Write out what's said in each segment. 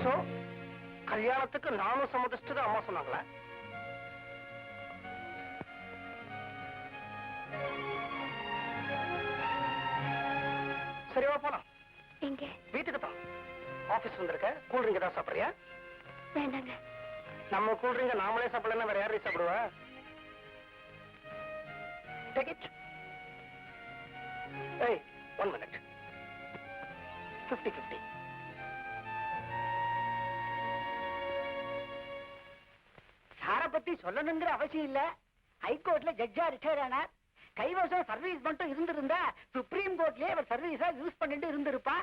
So கல்யாணத்துக்கு நானும் சம்மதிச்சுட்டு அம்மா சொன்னாங்களா? சரிவா போலாம். எங்க? வீட்டுக்கு தான். ஆபீஸ் வந்திருக்க. கூல்ட்ரிங்க் தான் சாப்பிடுறியா? வேண்டாங்க. நம்ம கூல்ட்ரிங்க நாமளே சாப்பிடலாம், வேற யாரையும் சாப்பிடுவா? Take it. Hey, 1 minute. 50-50. சார பத்தி சொல்லணுங்கிற அவசியம் இல்ல. ஹைகோர்ட்ல ஜட்ஜா ரிட்டையர் ஆனார். கைவசம் சர்வீஸ் மட்டும் இருந்திருந்தா சுப்ரீம் கோர்ட்லயே அவர் சர்வீஸா யூஸ் பண்ணிட்டு இருந்திருப்பா.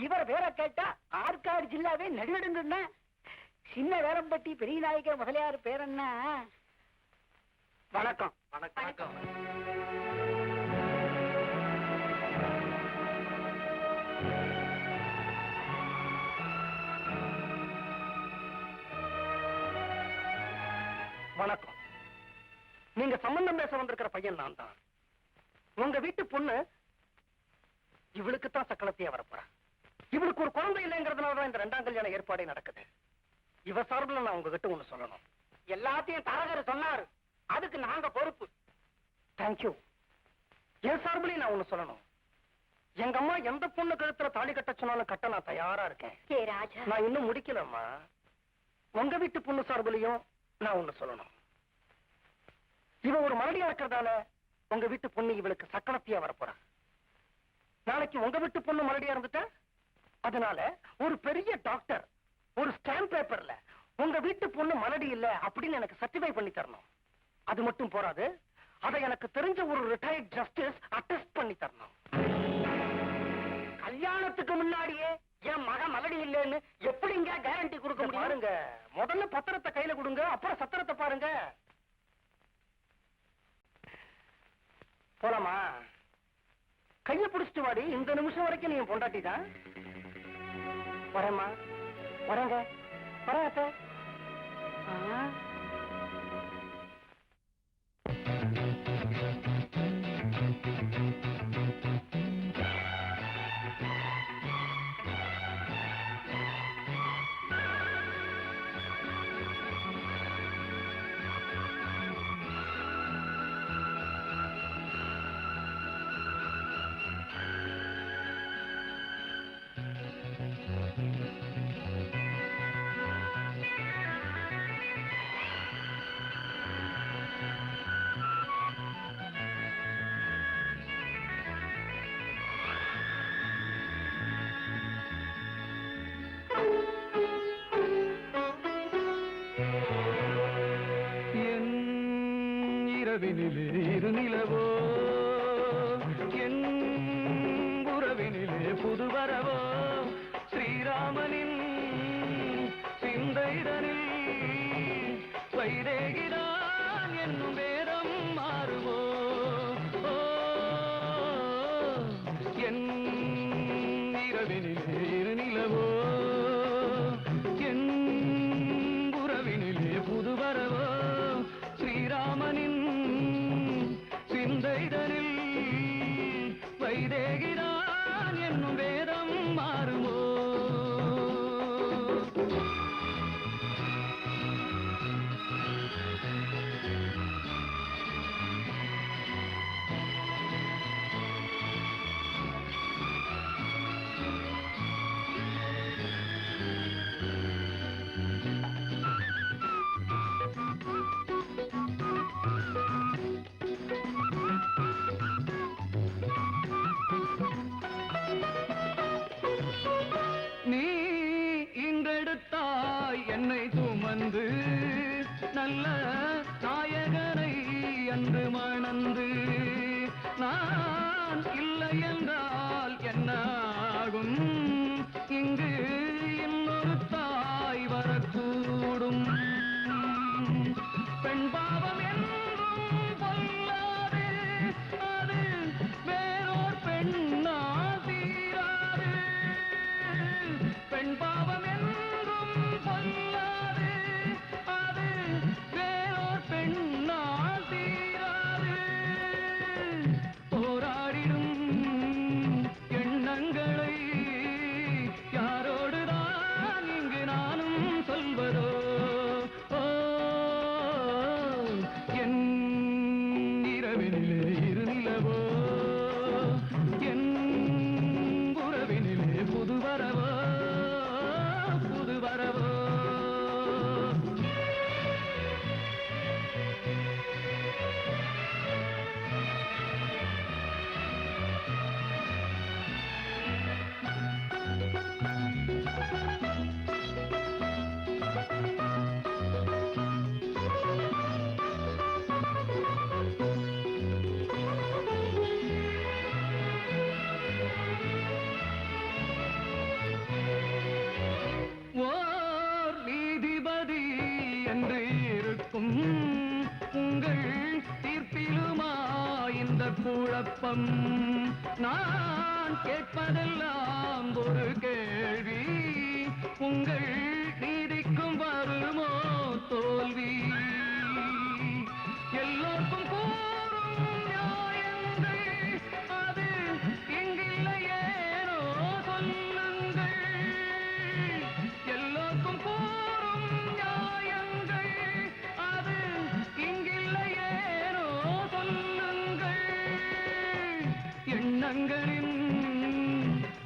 இவர் வேற கேட்டா ஆற்காடு ஜில்லாவே நடுநடுங்கன்னா. சின்ன வேரம்பட்டி பெரிய நாயக்கர் முதலியார் பேர் என்ன? வணக்கம். வணக்கம். வணக்கம். நீங்க சம்பந்தம் பேச வந்திருக்கிற பையன் நான் தான். உங்க வீட்டு பொண்ணு இவளுக்கு தான் சக்களத்தையே வரப்போறா. இவளுக்கு ஒரு குழந்தை இல்லைங்கிறதுனாலதான் இந்த 2ஆம் கல்யாண ஏற்பாடே நடக்குது. இவ சார்பில் நான் உங்ககிட்ட ஒண்ணு சொல்லணும். எல்லாத்தையும் தரகர் சொன்னாரு, அதுக்கு நாங்க பொறுப்பு. தேங்க்யூ. என் சார்பிலையும் நான் ஒண்ணு சொல்லணும். எங்க அம்மா எந்த பொண்ணு கழுத்துல தாலி கட்ட சொன்னாலும் கட்ட நான் தயாரா இருக்கேன். நான் இன்னும் முடிக்கலம்மா. உங்க வீட்டு பொண்ணு சார்பிலையும் நான் ஒண்ணு சொல்லணும். இவ ஒரு மறுபடியா இருக்கிறதால உங்க வீட்டு பொண்ணு இவளுக்கு சக்கரத்தையா வரப்போறா. நாளைக்கு உங்க வீட்டு பொண்ணு மறுபடியா இருந்துட்டா, அதனால ஒரு பெரிய டாக்டர் ஒரு ஸ்டாம்ப் பேப்பர்ல உங்க வீட்டு பொண்ணு மலடி இல்ல அப்படின்னு எனக்கு சர்டிஃபை பண்ணி தரணும். அது மட்டும் போறாது, அதை எனக்கு தெரிஞ்ச ஒரு ரிட்டையர்ட் ஜஸ்டிஸ் அட்டெஸ்ட் பண்ணி தரணும். கல்யாணத்துக்கு முன்னாடியே என் மக மலடி இல்லைன்னு எப்படிங்க கேரண்டி கொடுக்க முடியும்? பாருங்க, முதல்ல பத்திரத்தை கையில கொடுங்க, அப்புறம் சத்திரத்தை பாருங்க. போலாமா? கைய பிடிச்சிட்டு வாடி. இந்த நிமிஷம் வரைக்கும் நீ பொண்டாட்டி தான். வரேம்மா. வரேங்க. வரேன் அத்தை. இருநிலவோ என் உறவினிலே புதுவரவோ ஸ்ரீராமனின் சிந்தைதனில் வைதேகிதான் என்னும் வேதம் மாறுவோ என் இரவினிலே இருநிலவோ என் உறவினிலே புதுவரவோ ஸ்ரீராமனின் சிந்தைதனில் வைதேகிதான் என்னும் வேதம் மாறுமோ? என்னை சுமந்து நல்ல நாயகனை அன்று மணந்து நான் இல்லை என்றால் என்னாகும்? இங்கு இன்னொரு தாய் வரக்கூடும். பெண் பாவம் என்றும் பொல்லாது, அது வேறோர் பெண்ணா தீராது. பாவம் நான் கேட்பதெல்லாம் ஒரு கேள்வி உங்கள் நீதிக்கும் வருமோ தோல்வி எல்லோருக்கும் கூறும் நியாயங்கள் அது இங்கில்லையேனோ சொல்லுங்கள் எல்லோருக்கும் கூறும் நியாயங்கள் அது இங்கில்லையேனோ சொல்லுங்கள் எண்ணங்களின்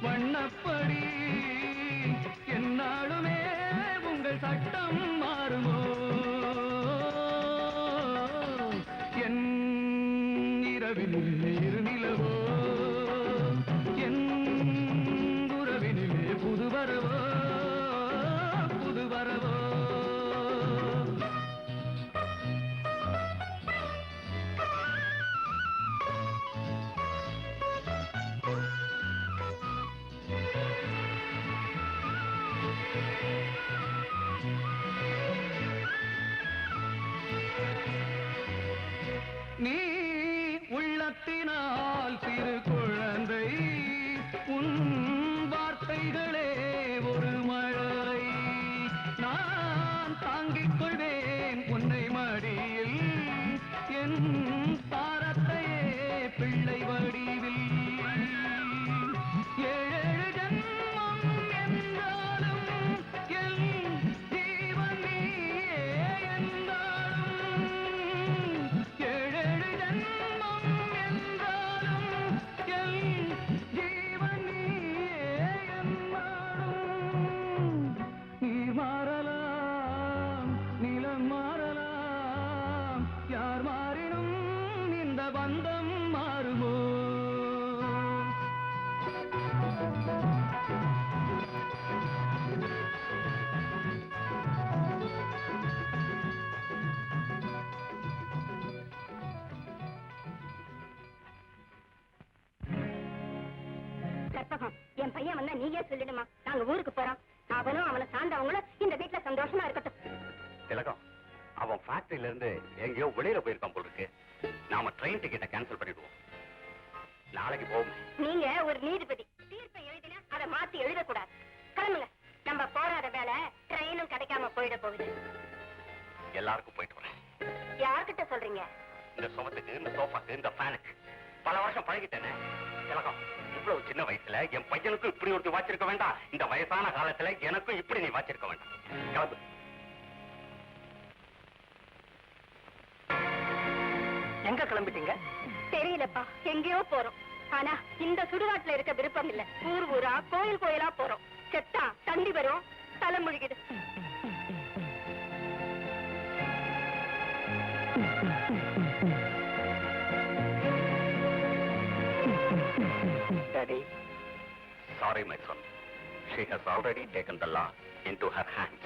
வண்ணப்படி என்னாலுமே உங்கள் சட்டம் மாறுமோ என் இரவினிலே இருநிலவோ என் உறவினிலே புதுவரவோ புதுவரவோ நீ உள்ளத்தினால் சிறு குழந்தை உன் வார்த்தைகளே ஒரு மழலை நான் தாங்கிக் கொள்வேன் உன்னை மடியில் என் பாரத்தையே பிள்ளை வடிவில் ஏழு ஜன்மம் என்றாலும் என் ஜீவன் நீயே என்றாலும் ஏழு ஜன்மம் என்றாலும் என் ஜீவன் நீயே என்றாலும் நீர் மாறலாம் நிலம் மாறலாம் யார் மாறினும் இந்த பந்தம் மாறுமோ கற்பகம், என் பையன் வந்தா நீயே சொல்லிடுமா, நாங்க ஊருக்கு போறோம். அவனும் அவனை சார்ந்தவங்களும் இந்த வீட்டுல சந்தோஷமா இருக்கட்டும். திலகம் அவன் ஃபேக்டரியில இருந்து எங்கேயோ வெளியில போயிருக்கான் போல இருக்கு. நாம ட்ரெயின் டிக்கெட்டை கேன்சல் பண்ணிடுவோம். நாளைக்கு போவோம். நீங்க ஒரு நீதிபதி, தீர்ப்பை எழுதினா அதை மாத்தி எழுதக்கூடாது. கிளம்புங்க, நம்ம போராத வேலை ட்ரெயினும் கிடைக்காம போயிட போகுது. எல்லாருக்கும் போயிட்டு வரேன். யார்கிட்ட சொல்றீங்க? இந்த சுமத்துக்கு, இந்த சோஃபாக்கு, இந்த ஃபேனுக்கு பல வருஷம் பழகிட்டேனே. திலகம் இவ்வளவு சின்ன வயசுல என் பையனுக்கும் இப்படி ஒருத்தி வாச்சிருக்க வேண்டாம். இந்த வயசான காலத்துல எனக்கும் இப்படி நீ வாச்சிருக்க வேண்டாம். கிளம்பு. எங்க கிளம்பிட்டீங்க? தெரியலப்பா, எங்கேயோ போறோம். ஆனா இந்த சுடுகாட்டுல இருக்க விருப்பம் இல்ல. ஊர் ஊரா கோயில் கோயிலா போறோம். செத்தா தண்ணி வரும், தலை முழுகிடு. Daddy, Sorry, my son. She has already taken the law into her hands.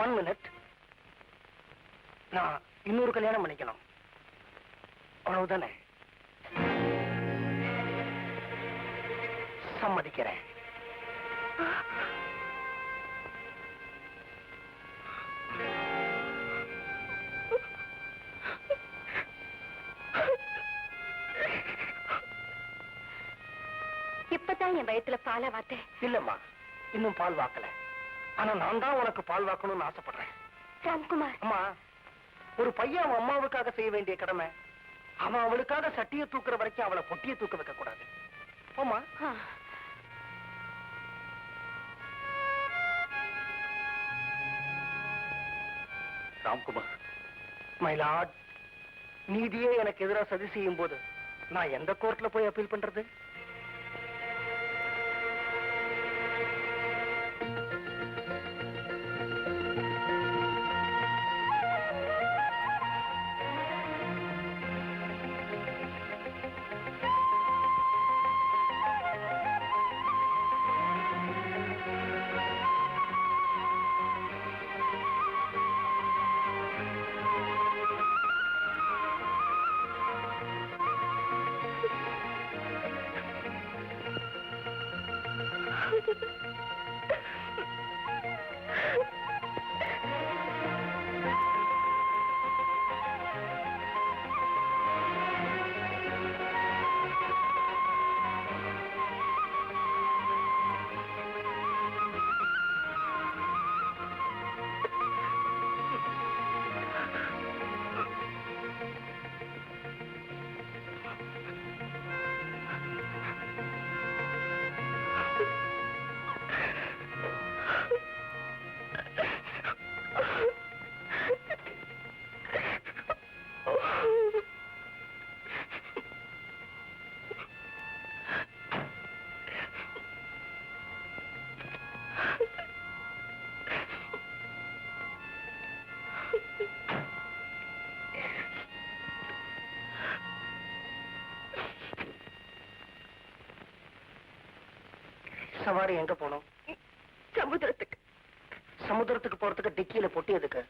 One minute. நான் இன்னொரு கல்யாணம் பண்ணிக்கணும், அவ்வளவுதானே? சம்மதிக்கிறேன். இப்பதான் என் வயித்துல பாலை வாத்தேன். இல்லம்மா, இன்னும் பால் வாக்கல. ஆனா நான் தான் உனக்கு பால் வாக்கணும்னு ஆசைப்படுறேன். ராம்குமார், அம்மா, ஒரு பையன் அவன் அம்மாவுக்காக செய்ய வேண்டிய கடமை, அவன் அவளுக்காக சட்டியை தூக்குற வரைக்கும் அவளை பொட்டியை தூக்க வைக்க கூடாது. போமா. ராம்குமார், மை லார்ட், நீதியே எனக்கு எதிராக சதி செய்யும் போது நான் எந்த கோர்ட்ல போய் அப்பீல் பண்றது? சவாரி எங்க போகணும்? சமுத்திரத்துக்கு. சமுத்திரத்துக்கு போறதுக்கு டிக்கியில பொட்டி எதுக்கு?